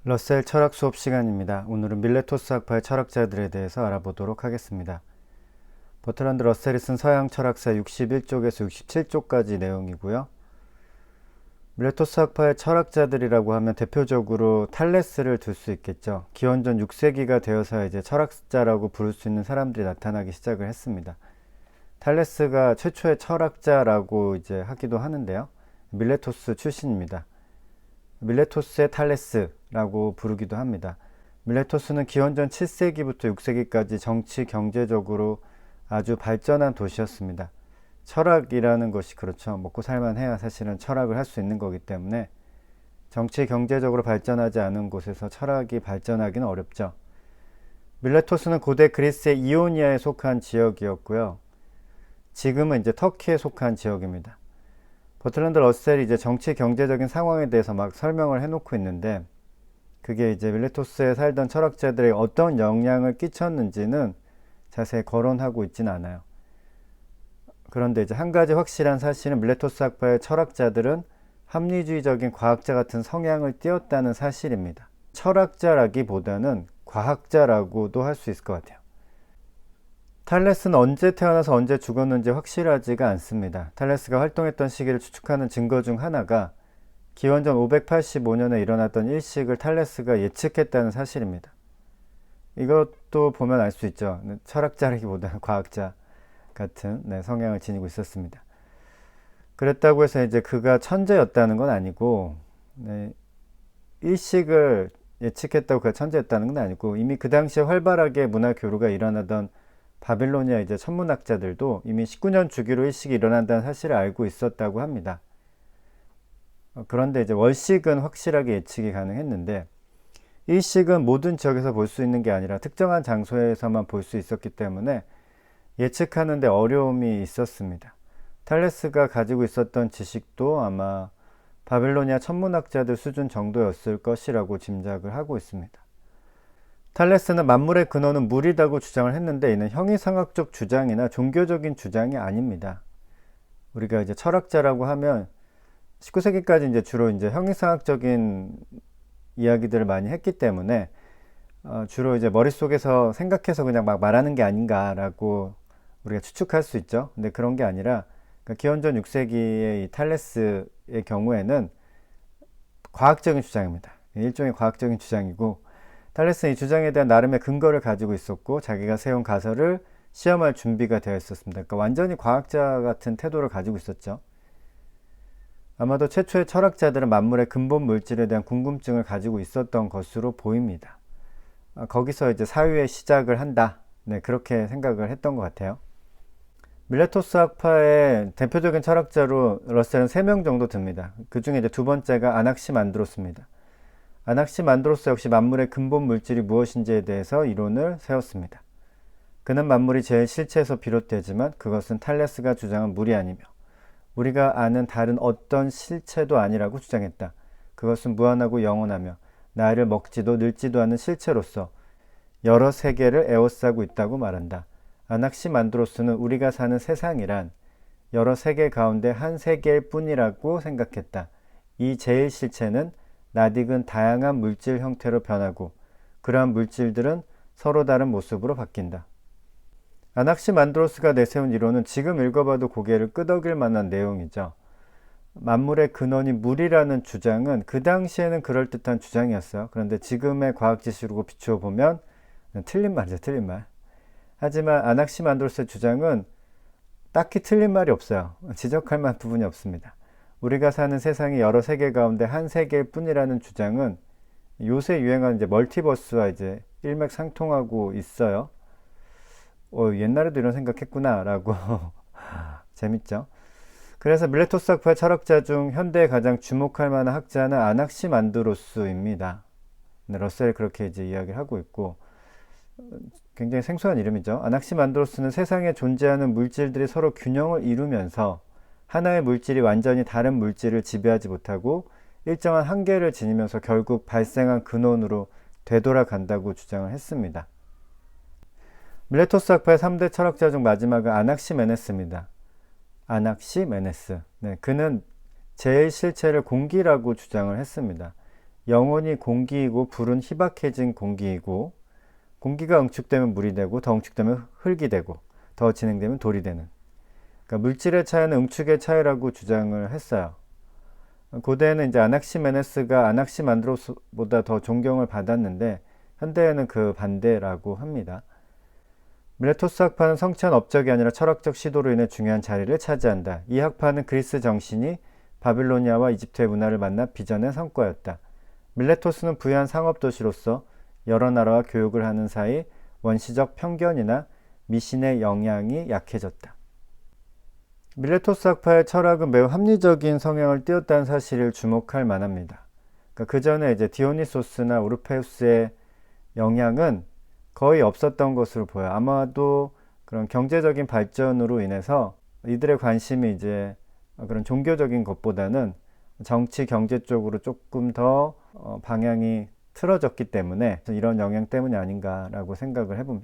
러셀 철학 수업 시간입니다. 오늘은 밀레토스 학파의 철학자들에 대해서 알아보도록 하겠습니다. 버트란드 러셀이 쓴 서양 철학사 61쪽에서 67쪽까지 내용이고요. 밀레토스 학파의 철학자들이라고 하면 대표적으로 탈레스를 들 수 있겠죠. 기원전 6세기가 되어서 이제 철학자라고 부를 수 있는 사람들이 나타나기 시작을 했습니다. 탈레스가 최초의 철학자라고 이제 하기도 하는데요. 밀레토스 출신입니다. 밀레토스의 탈레스라고 부르기도 합니다. 밀레토스는 기원전 7세기부터 6세기까지 정치, 경제적으로 아주 발전한 도시였습니다. 철학이라는 것이 그렇죠. 먹고 살만해야 사실은 철학을 할 수 있는 거기 때문에 정치, 경제적으로 발전하지 않은 곳에서 철학이 발전하기는 어렵죠. 밀레토스는 고대 그리스의 이오니아에 속한 지역이었고요. 지금은 이제 터키에 속한 지역입니다. 버트란드 러셀이 이제 정치 경제적인 상황에 대해서 막 설명을 해놓고 있는데 그게 이제 밀레토스에 살던 철학자들에게 어떤 영향을 끼쳤는지는 자세히 거론하고 있지는 않아요. 그런데 이제 한 가지 확실한 사실은 밀레토스 학파의 철학자들은 합리주의적인 과학자 같은 성향을 띄었다는 사실입니다. 철학자라기보다는 과학자라고도 할 수 있을 것 같아요. 탈레스는 언제 태어나서 언제 죽었는지 확실하지가 않습니다. 탈레스가 활동했던 시기를 추측하는 증거 중 하나가 기원전 585년에 일어났던 일식을 탈레스가 예측했다는 사실입니다. 이것도 보면 알 수 있죠. 철학자라기보다는 과학자 같은 성향을 지니고 있었습니다. 그랬다고 해서 이제 그가 천재였다는 건 아니고, 일식을 예측했다고 그가 천재였다는 건 아니고, 이미 그 당시에 활발하게 문화 교류가 일어나던 바빌로니아 이제 천문학자들도 이미 19년 주기로 일식이 일어난다는 사실을 알고 있었다고 합니다. 그런데 이제 월식은 확실하게 예측이 가능했는데 일식은 모든 지역에서 볼 수 있는 게 아니라 특정한 장소에서만 볼 수 있었기 때문에 예측하는 데 어려움이 있었습니다. 탈레스가 가지고 있었던 지식도 아마 바빌로니아 천문학자들 수준 정도였을 것이라고 짐작을 하고 있습니다. 탈레스는 만물의 근원은 물이라고 주장을 했는데 이는 형이상학적 주장이나 종교적인 주장이 아닙니다. 우리가 이제 철학자라고 하면 19세기까지 이제 주로 이제 형이상학적인 이야기들을 많이 했기 때문에 주로 이제 머릿속에서 생각해서 그냥 막 말하는 게 아닌가라고 우리가 추측할 수 있죠. 근데 그런 게 아니라 그러니까 기원전 6세기의 이 탈레스의 경우에는 과학적인 주장입니다. 일종의 과학적인 주장이고 탈레스는 이 주장에 대한 나름의 근거를 가지고 있었고 자기가 세운 가설을 시험할 준비가 되어 있었습니다. 그러니까 완전히 과학자 같은 태도를 가지고 있었죠. 아마도 최초의 철학자들은 만물의 근본 물질에 대한 궁금증을 가지고 있었던 것으로 보입니다. 거기서 이제 사유의 시작을 한다. 그렇게 생각을 했던 것 같아요. 밀레토스 학파의 대표적인 철학자로 러셀은 3명 정도 듭니다. 그 중에 이제 두 번째가 아낙시만드로스입니다. 아낙시만드로스 역시 만물의 근본 물질이 무엇인지에 대해서 이론을 세웠습니다. 그는 만물이 제일 실체에서 비롯되지만 그것은 탈레스가 주장한 물이 아니며 우리가 아는 다른 어떤 실체도 아니라고 주장했다. 그것은 무한하고 영원하며 나이를 먹지도 늙지도 않는 실체로서 여러 세계를 에워싸고 있다고 말한다. 아낙시만드로스는 우리가 사는 세상이란 여러 세계 가운데 한 세계일 뿐이라고 생각했다. 이 제일 실체는 낯익은 다양한 물질 형태로 변하고 그러한 물질들은 서로 다른 모습으로 바뀐다. 아낙시만드로스가 내세운 이론은 지금 읽어봐도 고개를 끄덕일 만한 내용이죠. 만물의 근원이 물이라는 주장은 그 당시에는 그럴듯한 주장이었어요. 그런데 지금의 과학 지식으로 비추어 보면 틀린 말이죠, 틀린 말. 하지만 아낙시만드로스의 주장은 딱히 틀린 말이 없어요. 지적할 만한 부분이 없습니다. 우리가 사는 세상이 여러 세계 가운데 한 세계일 뿐이라는 주장은 요새 유행하는 이제 멀티버스와 이제 일맥상통하고 있어요. 옛날에도 이런 생각했구나라고 재밌죠. 그래서 밀레토스 학파의 철학자 중 현대에 가장 주목할 만한 학자는 아낙시만드로스입니다. 러셀이 그렇게 이제 이야기를 하고 있고 굉장히 생소한 이름이죠. 아낙시만드로스는 세상에 존재하는 물질들이 서로 균형을 이루면서 하나의 물질이 완전히 다른 물질을 지배하지 못하고 일정한 한계를 지니면서 결국 발생한 근원으로 되돌아간다고 주장을 했습니다. 밀레토스 학파의 3대 철학자 중 마지막은 아낙시메네스입니다. 아낙시메네스. 그는 제일 실체를 공기라고 주장을 했습니다. 영혼이 공기이고 불은 희박해진 공기이고 공기가 응축되면 물이 되고 더 응축되면 흙이 되고 더 진행되면 돌이 되는. 그러니까 물질의 차이는 응축의 차이라고 주장을 했어요. 고대에는 이제 아낙시메네스가 아낙시만드로스보다 더 존경을 받았는데 현대에는 그 반대라고 합니다. 밀레토스 학파는 성취한 업적이 아니라 철학적 시도로 인해 중요한 자리를 차지한다. 이 학파는 그리스 정신이 바빌로니아와 이집트의 문화를 만나 빚어낸 성과였다. 밀레토스는 부유한 상업도시로서 여러 나라와 교육을 하는 사이 원시적 편견이나 미신의 영향이 약해졌다. 밀레토스 학파의 철학은 매우 합리적인 성향을 띄었다는 사실을 주목할 만합니다. 그러니까 그 전에 이제 디오니소스나 오르페우스의 영향은 거의 없었던 것으로 보여요. 아마도 그런 경제적인 발전으로 인해서 이들의 관심이 이제 그런 종교적인 것보다는 정치, 경제 쪽으로 조금 더 방향이 틀어졌기 때문에 이런 영향 때문이 아닌가라고 생각을 해봅니다.